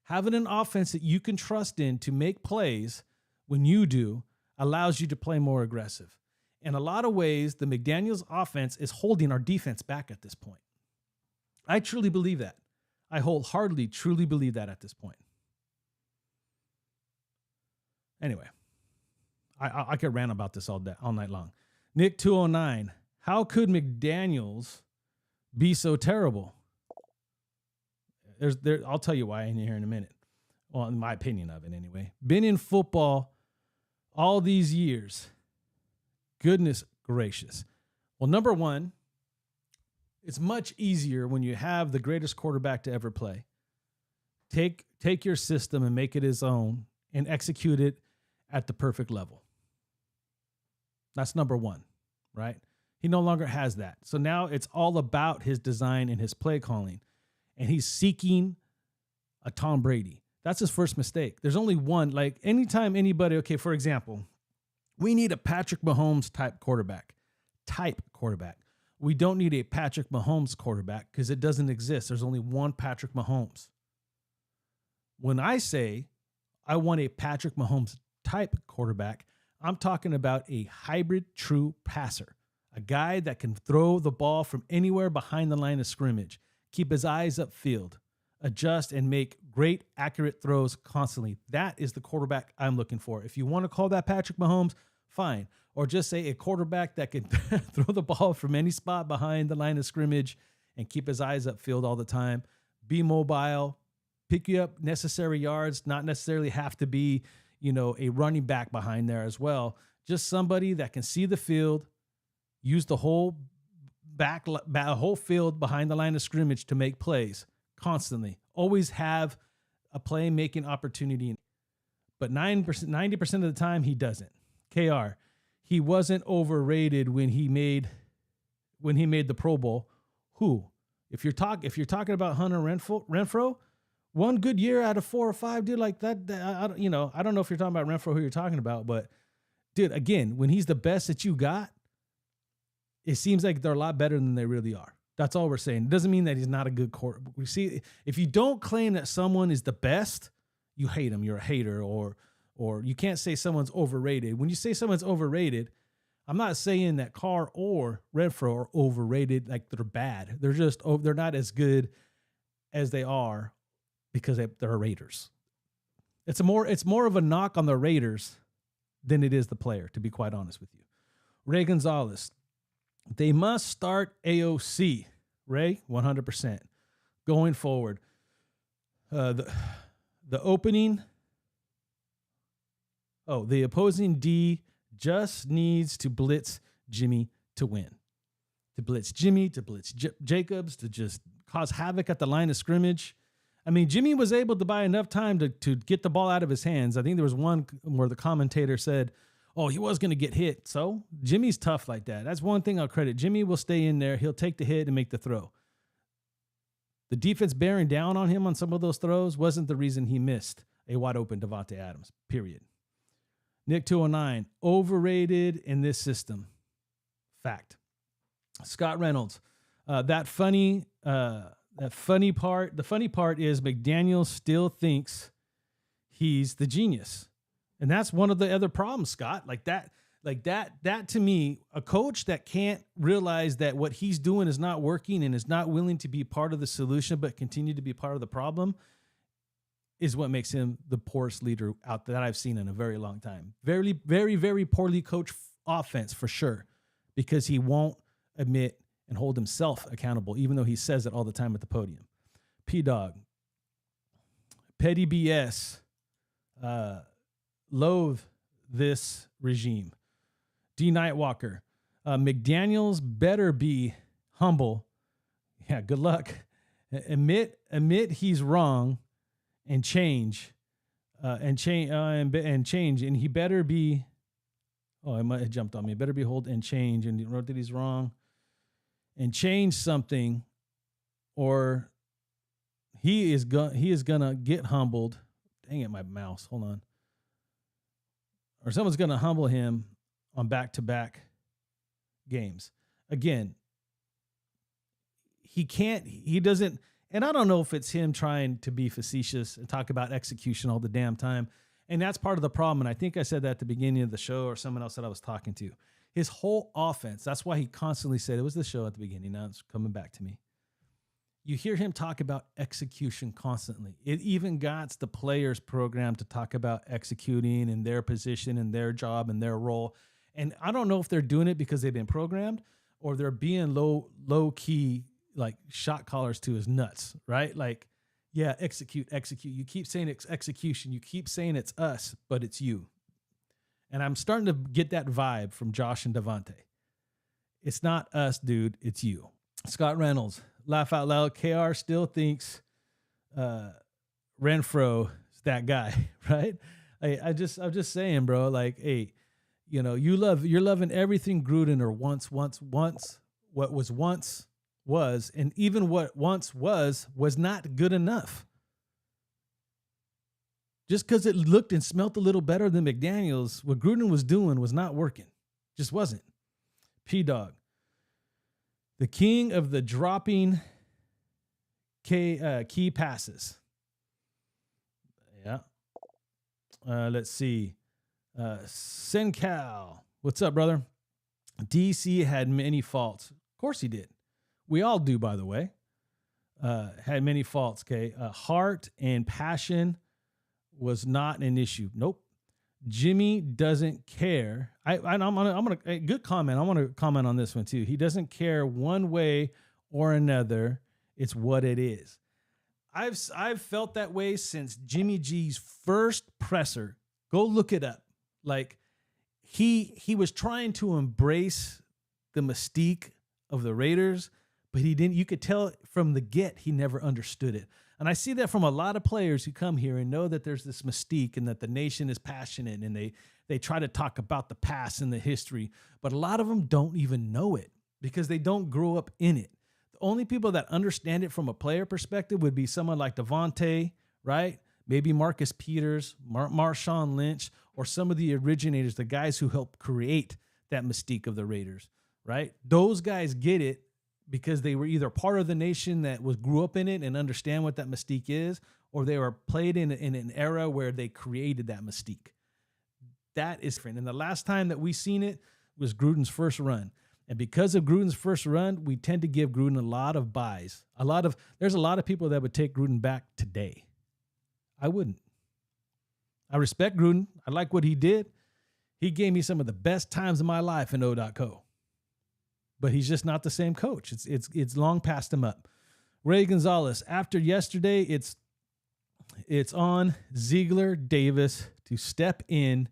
Having an offense that you can trust in to make plays when you do allows you to play more aggressive. In a lot of ways, the McDaniels offense is holding our defense back at this point. I truly believe that. I wholeheartedly, truly believe that at this point. Anyway, I could rant about this all night long. Nick 209, how could McDaniels be so terrible? I'll tell you why in here in a minute. Well, in my opinion of it anyway. Been in football all these years. Goodness gracious. Well, number one, it's much easier when you have the greatest quarterback to ever play. Take your system and make it his own and execute it at the perfect level. That's number one, right? He no longer has that. So now it's all about his design and his play calling. And he's seeking a Tom Brady. That's his first mistake. There's only one. Like, anytime anybody, okay, for example, we need a Patrick Mahomes type quarterback. We don't need a Patrick Mahomes quarterback because it doesn't exist. There's only one Patrick Mahomes. When I say I want a Patrick Mahomes type quarterback, I'm talking about a hybrid true passer, a guy that can throw the ball from anywhere behind the line of scrimmage, keep his eyes upfield, adjust, and make great, accurate throws constantly. That is the quarterback I'm looking for. If you want to call that Patrick Mahomes, fine. Or just say a quarterback that can throw the ball from any spot behind the line of scrimmage and keep his eyes upfield all the time, be mobile, pick you up necessary yards, not necessarily have to be, a running back behind there as well. Just somebody that can see the field, use the whole whole field behind the line of scrimmage to make plays constantly. Always have a play-making opportunity. But 90% of the time, he doesn't. KR, he wasn't overrated when he made the Pro Bowl. Who? If you're talking about Hunter Renfrow, one good year out of 4 or 5, dude, like that. I don't know if you're talking about Renfrow, who you're talking about, but dude, again, when he's the best that you got, it seems like they're a lot better than they really are. That's all we're saying. It doesn't mean that he's not a good quarterback. We see, if you don't claim that someone is the best, you hate him. You're a hater, or you can't say someone's overrated. When you say someone's overrated, I'm not saying that Carr or Renfrow are overrated, like they're bad. They're not as good as they are because they're Raiders. It's more of a knock on the Raiders than it is the player, to be quite honest with you. Ray Gonzalez, they must start AOC. Ray, 100%. Going forward, the opposing D just needs to blitz Jimmy to win. To blitz Jimmy, to blitz Jacobs, to just cause havoc at the line of scrimmage. I mean, Jimmy was able to buy enough time to get the ball out of his hands. I think there was one where the commentator said, oh, he was going to get hit. So Jimmy's tough like that. That's one thing I'll credit. Jimmy will stay in there. He'll take the hit and make the throw. The defense bearing down on him on some of those throws wasn't the reason he missed a wide open Devontae Adams, period. Nick 209, overrated in this system. Fact. Scott Reynolds, the funny part is McDaniel still thinks he's the genius. And that's one of the other problems, Scott. Like that to me, a coach that can't realize that what he's doing is not working and is not willing to be part of the solution, but continue to be part of the problem, is what makes him the poorest leader out that I've seen in a very long time. Very, very, very poorly coached offense for sure, because he won't admit and hold himself accountable, even though he says it all the time at the podium. P-Dog, petty BS, loathe this regime. D. Nightwalker, McDaniels better be humble. Yeah, good luck. Admit he's wrong and change. and change and change, and he better be. Oh, it might have jumped on me. Better be hold and change, and he wrote that he's wrong, and change something, or he is gonna get humbled. Dang it, my mouse. Hold on. Or someone's gonna humble him on back-to-back games. Again, he doesn't, and I don't know if it's him trying to be facetious and talk about execution all the damn time. And that's part of the problem. And I think I said that at the beginning of the show, or someone else that I was talking to. His whole offense, that's why he constantly said, it was the show at the beginning. Now it's coming back to me. You hear him talk about execution constantly. It even got the players program to talk about executing and their position and their job and their role. And I don't know if they're doing it because they've been programmed, or they're being low key, like shot callers to his nuts, right? Like, yeah, execute. You keep saying it's execution. You keep saying it's us, but it's you. And I'm starting to get that vibe from Josh and Devontae. It's not us, dude. It's you. Scott Reynolds, laugh out loud. KR still thinks Renfro is that guy, right? I'm just saying, bro. Like, hey, you know, you're loving everything Gruden or once. What was once was, and even what once was not good enough. Just because it looked and smelt a little better than McDaniels, what Gruden was doing was not working. Just wasn't. P-Dog, the king of the dropping key passes. Yeah. Let's see. Sencal, what's up, brother? DC had many faults. Of course he did. We all do, by the way. Had many faults, okay? Heart and passion was not an issue. Nope. Jimmy doesn't care. I'm gonna good comment. I want to comment on this one too. He doesn't care one way or another. It's what it is. I've felt that way since Jimmy G's first presser. Go look it up. Like he was trying to embrace the mystique of the Raiders, but he didn't. You could tell from the get he never understood it. And I see that from a lot of players who come here and know that there's this mystique and that the nation is passionate, and they try to talk about the past and the history, but a lot of them don't even know it because they don't grow up in it. The only people that understand it from a player perspective would be someone like Devontae, right? Maybe Marcus Peters, Marshawn Lynch, or some of the originators, the guys who helped create that mystique of the Raiders, right? Those guys get it because they were either part of the nation that grew up in it and understand what that mystique is, or they were played in an era where they created that mystique. That is different. And the last time that we seen it was Gruden's first run. And because of Gruden's first run, we tend to give Gruden a lot of buys. There's a lot of people that would take Gruden back today. I wouldn't. I respect Gruden. I like what he did. He gave me some of the best times of my life in O.co. But he's just not the same coach. It's long past him up. Ray Gonzalez, after yesterday, it's on Ziegler Davis to step in,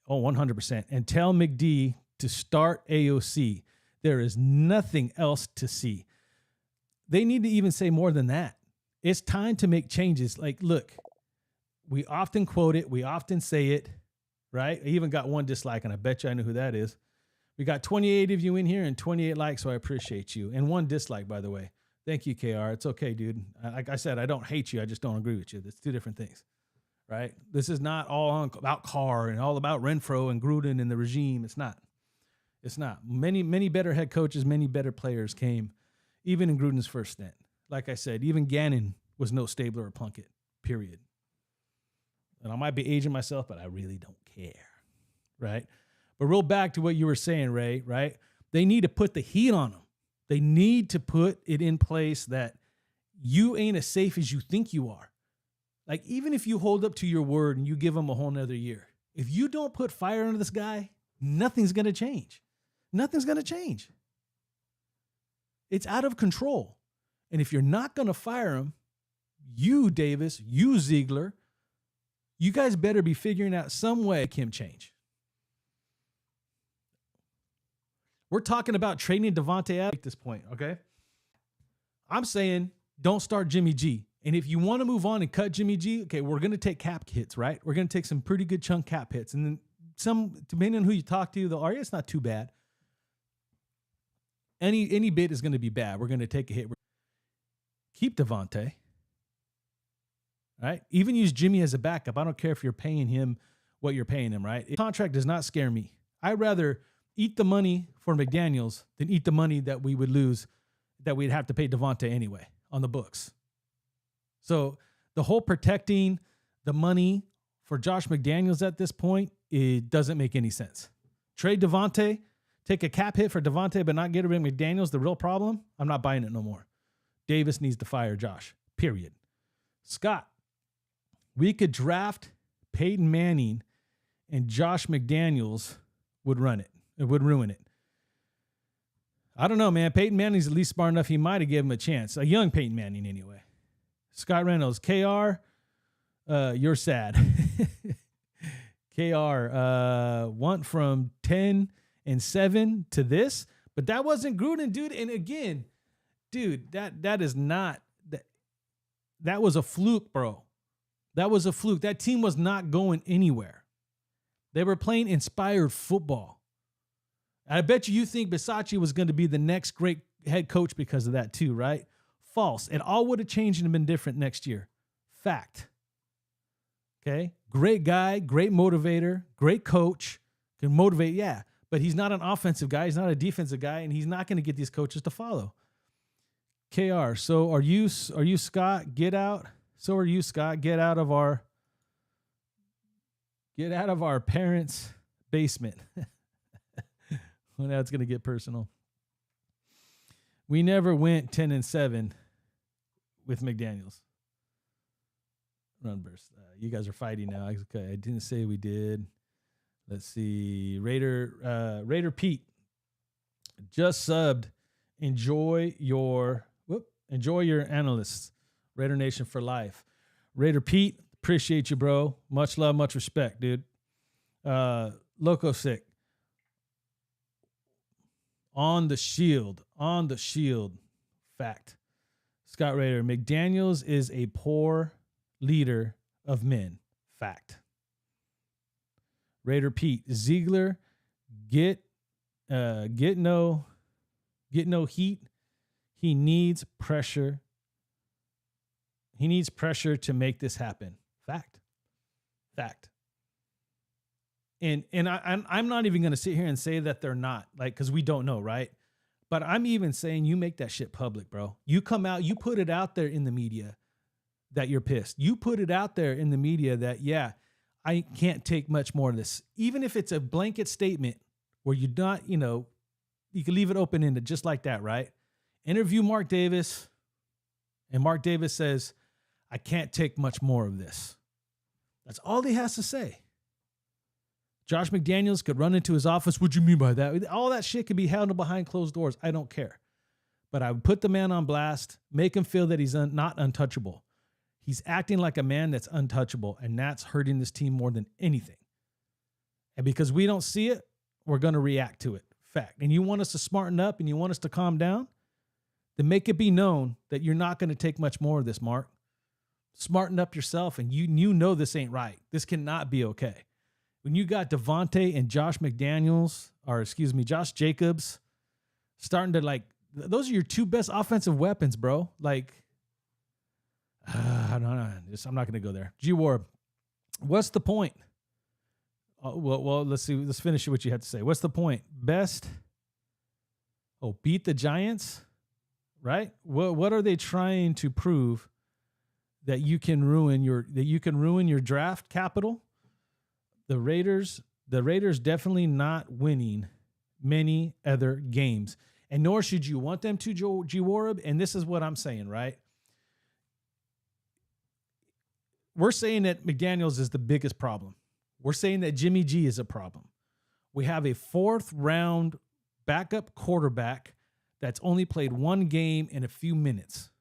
100%, and tell McD to start AOC. There is nothing else to see. They need to even say more than that. It's time to make changes. Like, look, we often quote it. We often say it, right? I even got one dislike, and I bet you I know who that is. We got 28 of you in here and 28 likes, so I appreciate you. And one dislike, by the way. Thank you, KR. It's okay, dude. Like I said, I don't hate you. I just don't agree with you. That's two different things, right? This is not all about Carr and all about Renfro and Gruden and the regime. It's not. It's not. Many better head coaches, many better players came, even in Gruden's first stint. Like I said, even Gannon was no Stabler or Plunkett, period. And I might be aging myself, but I really don't care, right? But real back to what you were saying, Ray, right? They need to put the heat on them. They need to put it in place that you ain't as safe as you think you are. Like, even if you hold up to your word and you give him a whole nother year, if you don't put fire into this guy, nothing's going to change. Nothing's going to change. It's out of control. And if you're not going to fire him, you, Davis, you, Ziegler, you guys better be figuring out some way to make him change. We're talking about trading Devontae at this point, okay? I'm saying don't start Jimmy G. And if you want to move on and cut Jimmy G, okay, we're going to take cap hits, right? We're going to take some pretty good chunk cap hits. And then some, depending on who you talk to, they'll argue it's not too bad. Any bid is going to be bad. We're going to take a hit. Keep Davante, right? Even use Jimmy as a backup. I don't care if you're paying him what you're paying him, right? Contract does not scare me. I'd rather eat the money for McDaniels than eat the money that we would lose, that we'd have to pay Davante anyway on the books. So the whole protecting the money for Josh McDaniels at this point, it doesn't make any sense. Trade Davante, take a cap hit for Davante, but not get rid of McDaniels, the real problem, I'm not buying it no more. Davis needs to fire Josh, period. Scott, we could draft Peyton Manning and Josh McDaniels would run it. It would ruin it. I don't know, man. Peyton Manning's at least smart enough. He might have given him a chance. A young Peyton Manning anyway. Scott Reynolds, KR, you're sad. KR went from 10-7 to this, but that wasn't Gruden, dude. And again, dude, that is not that was a fluke, bro. That was a fluke. That team was not going anywhere. They were playing inspired football. I bet you think Bisaccia was going to be the next great head coach because of that too, right? False. It all would have changed and been different next year. Fact. Okay? Great guy, great motivator, great coach, can motivate, yeah. But he's not an offensive guy. He's not a defensive guy, and he's not going to get these coaches to follow. KR, so are you Scott? Get out. So are you, Scott. Get out of our parents' basement. Well, now it's going to get personal. We never went 10-7 with McDaniels. Run burst. You guys are fighting now. Okay, I didn't say we did. Let's see. Raider Pete just subbed. Enjoy your analysts. Raider Nation for life. Raider Pete, appreciate you, bro. Much love, much respect, dude. Loco Sick. On the shield. Fact. Scott Raider, McDaniels is a poor leader of men. Fact. Raider Pete, Ziegler, get no heat. He needs pressure. He needs pressure to make this happen. Fact. And I'm not even going to sit here and say that they're not, like, because we don't know, right? But I'm even saying you make that shit public, bro. You come out, you put it out there in the media that you're pissed. You put it out there in the media that, yeah, I can't take much more of this. Even if it's a blanket statement where you're not, you can leave it open-ended just like that, right? Interview Mark Davis, and Mark Davis says, I can't take much more of this. That's all he has to say. Josh McDaniels could run into his office. What do you mean by that? All that shit could be handled behind closed doors. I don't care. But I would put the man on blast, make him feel that he's not untouchable. He's acting like a man that's untouchable, and that's hurting this team more than anything. And because we don't see it, we're going to react to it. Fact. And you want us to smarten up and you want us to calm down, then make it be known that you're not going to take much more of this, Mark. Smarten up yourself, and you know this ain't right. This cannot be okay. When you got Davante and Josh Jacobs starting to, those are your two best offensive weapons, bro. I don't know. I'm not going to go there. G Warb, what's the point? Well, let's see. Let's finish what you had to say. What's the point? Beat the Giants, right? What are they trying to prove? That you can ruin your draft capital? The Raiders definitely not winning many other games, and nor should you want them to, G Warb. And this is what I'm saying, right? We're saying that McDaniels is the biggest problem. We're saying that Jimmy G is a problem. We have a 4th round backup quarterback that's only played one game in a few minutes.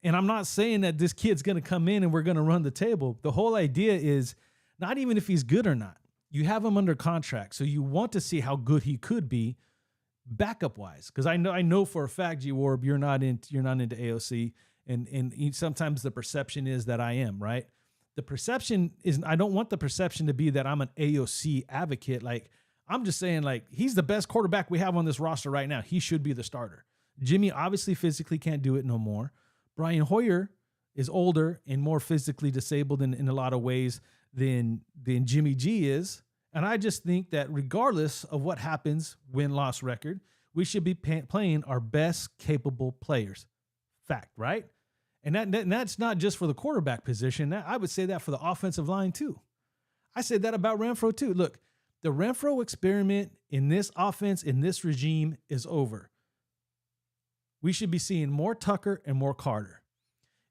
And I'm not saying that this kid's going to come in and we're going to run the table. The whole idea is not even if he's good or not. You have him under contract, so you want to see how good he could be backup wise. Because I know for a fact, G Warb, you're not into AOC, And sometimes the perception is that I am, right? The perception is, I don't want the perception to be that I'm an AOC advocate. Like, I'm just saying, like, he's the best quarterback we have on this roster right now. He should be the starter. Jimmy obviously physically can't do it no more. Brian Hoyer is older and more physically disabled in a lot of ways than Jimmy G is. And I just think that regardless of what happens, win-loss record, we should be playing our best capable players. Fact, right? And that's not just for the quarterback position. I would say that for the offensive line too. I said that about Renfrow too. Look, the Renfrow experiment in this offense, in this regime, is over. We should be seeing more Tucker and more Carter,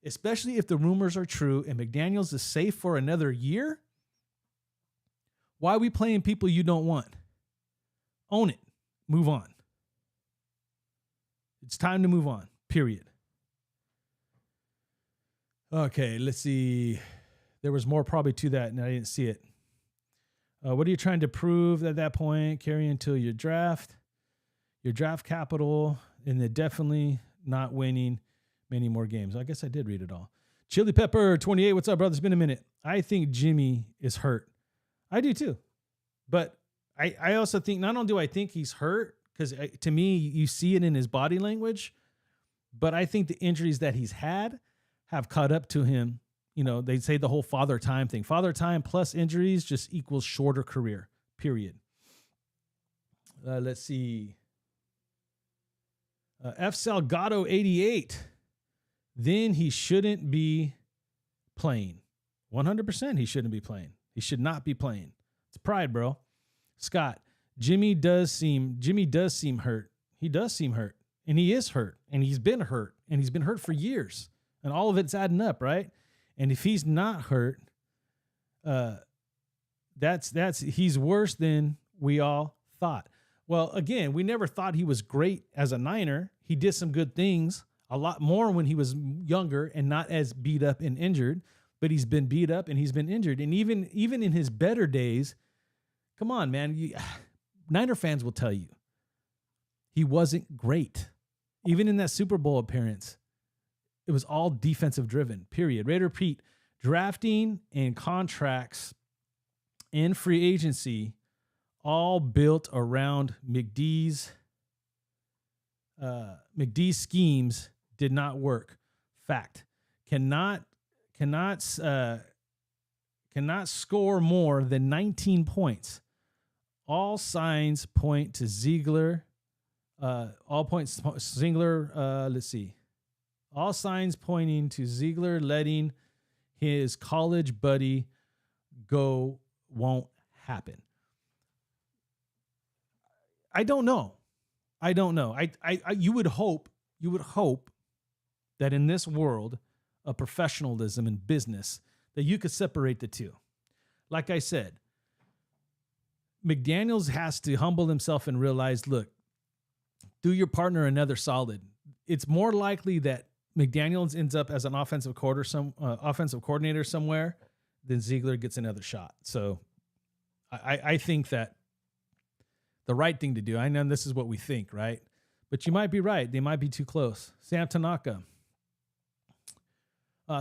especially if the rumors are true and McDaniels is safe for another year. Why are we playing people you don't want? Own it. Move on. It's time to move on, period. Okay, let's see. There was more probably to that, and I didn't see it. What are you trying to prove at that point? Carry until your draft capital, and then definitely not winning many more games. I guess I did read it all. Chili Pepper 28, what's up, brother? It's been a minute. I think Jimmy is hurt. I do too. But I also think, not only do I think he's hurt, because to me, you see it in his body language, but I think the injuries that he's had have caught up to him. You know, they say the whole father time thing. Father time plus injuries just equals shorter career, period. Let's see. F. Salgado 88. Then he shouldn't be playing. 100% he shouldn't be playing. He should not be playing. It's pride, bro. Scott, Jimmy does seem hurt. He does seem hurt. And he is hurt. And he's been hurt. And he's been hurt for years. And all of it's adding up, right? And if he's not hurt, he's worse than we all thought. Well, again, we never thought he was great as a Niner. He did some good things, a lot more when he was younger and not as beat up and injured. But he's been beat up and he's been injured. And even in his better days, come on, man. Niner fans will tell you he wasn't great. Even in that Super Bowl appearance, it was all defensive driven, period. Raider Pete, drafting and contracts and free agency all built around McD's schemes did not work. Fact. Cannot score more than 19 points. All signs point to Ziegler. Let's see. All signs pointing to Ziegler letting his college buddy go won't happen. I don't know. You would hope that in this world of professionalism and business that you could separate the two. Like I said, McDaniels has to humble himself and realize, look, do your partner another solid. It's more likely that McDaniels ends up as an offensive coordinator somewhere than Ziegler gets another shot. So I think that the right thing to do, I know this is what we think, right? But you might be right. They might be too close. Sam Tanaka.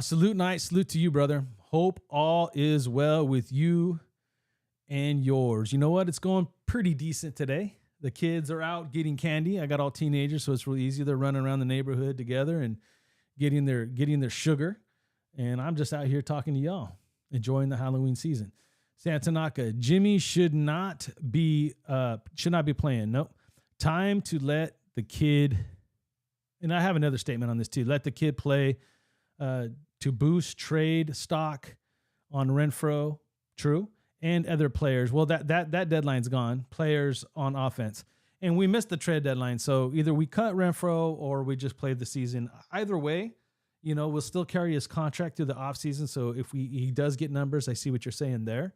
Salute night. Salute to you, brother. Hope all is well with you and yours. You know what? It's going pretty decent today. The kids are out getting candy. I got all teenagers, so it's really easy. They're running around the neighborhood together and getting their sugar. And I'm just out here talking to y'all, enjoying the Halloween season. Sam Tanaka, Jimmy should not be playing. Nope. Time to let the kid, and I have another statement on this too. Let the kid play to boost trade stock on Renfrow. True. And other players. Well, that deadline's gone. Players on offense. And we missed the trade deadline. So either we cut Renfrow or we just played the season. Either way, we'll still carry his contract through the offseason. So if he does get numbers, I see what you're saying there.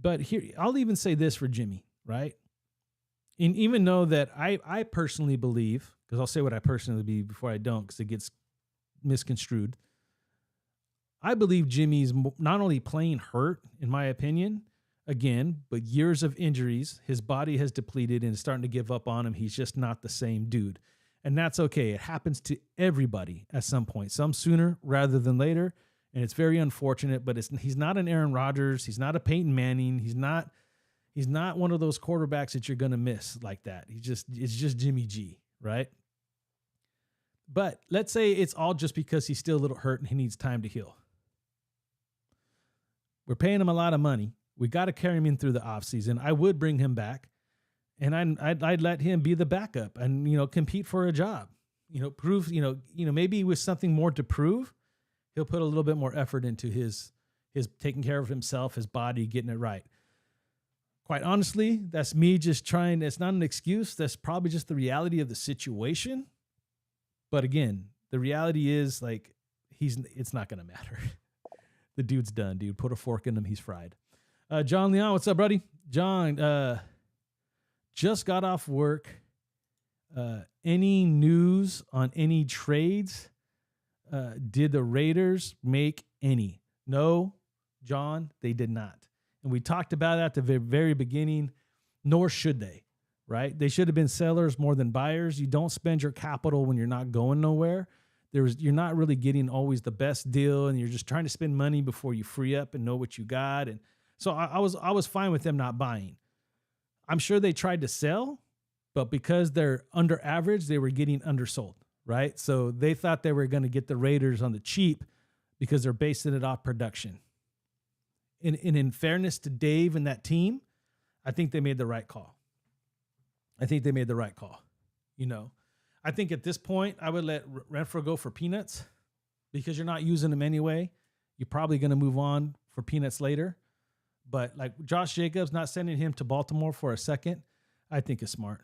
But here, I'll even say this for Jimmy, right? And even though that I personally believe, because I'll say what I personally believe before I don't, because it gets misconstrued. I believe Jimmy's not only playing hurt, in my opinion, again, but years of injuries. His body has depleted and is starting to give up on him. He's just not the same dude. And that's okay. It happens to everybody at some point, some sooner rather than later. And it's very unfortunate, but he's not an Aaron Rodgers. He's not a Peyton Manning. He's not one of those quarterbacks that you're going to miss like that. It's just Jimmy G, right? But let's say it's all just because he's still a little hurt and he needs time to heal. We're paying him a lot of money. We got to carry him in through the offseason. I would bring him back, and I'd let him be the backup and, compete for a job. Prove, maybe with something more to prove, he'll put a little bit more effort into his taking care of himself, his body, getting it right. Quite honestly, that's me just trying. It's not an excuse. That's probably just the reality of the situation. But again, the reality is it's not going to matter. The dude's done, dude. Put a fork in him. He's fried. John Leon, what's up, buddy? John, just got off work. Any news on any trades? Did the Raiders make any? No, John, they did not. And we talked about that at the very beginning, nor should they, right? They should have been sellers more than buyers. You don't spend your capital when you're not going nowhere. You're not really getting always the best deal, and you're just trying to spend money before you free up and know what you got. And so I was fine with them not buying. I'm sure they tried to sell, but because they're under average, they were getting undersold, right? So they thought they were going to get the Raiders on the cheap because they're basing it off production. And in fairness to Dave and that team, I think they made the right call. I think at this point, I would let Renfrow go for peanuts because you're not using him anyway. You're probably going to move on for peanuts later. But like Josh Jacobs, not sending him to Baltimore for a second, I think is smart.